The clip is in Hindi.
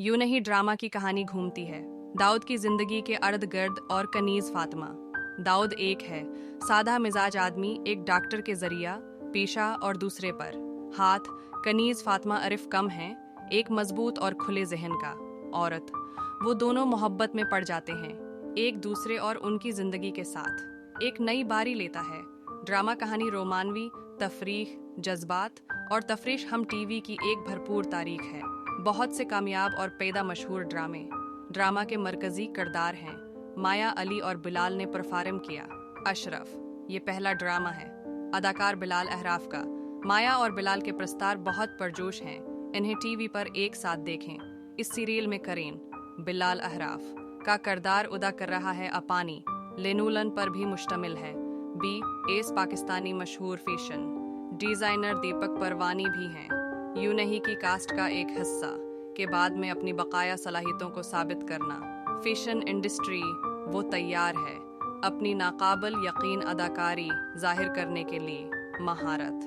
यूं नहीं ड्रामा की कहानी घूमती है दाऊद की जिंदगी के अर्द गिर्द और कनीज फातिमा। दाऊद एक है सादा मिजाज आदमी, एक डॉक्टर के जरिया पेशा और दूसरे पर हाथ। कनीज फातिमा अरिफ कम है, एक मजबूत और खुले जहन का औरत। वो दोनों मोहब्बत में पड़ जाते हैं एक दूसरे और उनकी जिंदगी के साथ। एक नई बारी लेता है ड्रामा कहानी रोमानवी, तफरीह, जज्बात और तफरीश हम टीवी की एक भरपूर तारीख है। बहुत से कामयाब और पैदा मशहूर ड्रामा के मरकजी किरदार हैं। माया अली और बिलाल ने परफॉर्म किया। अशरफ, ये पहला ड्रामा है अदाकार बिलाल अहराफ का। माया और बिलाल के प्रस्तार बहुत परजोश हैं, इन्हें टीवी पर एक साथ देखें। इस सीरियल में करीन बिलाल अहराफ का किरदार अदा कर रहा है अपानी, लेनूलन पर भी मुश्तमिल है। बी एस पाकिस्तानी मशहूर फैशन डिजाइनर दीपक परवानी भी हैं। यूं नहीं की कास्ट का एक हिस्सा के बाद में अपनी बकाया सलाहियतों को साबित करना। फैशन इंडस्ट्री वो तैयार है अपनी नाकाबिल यकीन अदाकारी जाहिर करने के लिए। महारत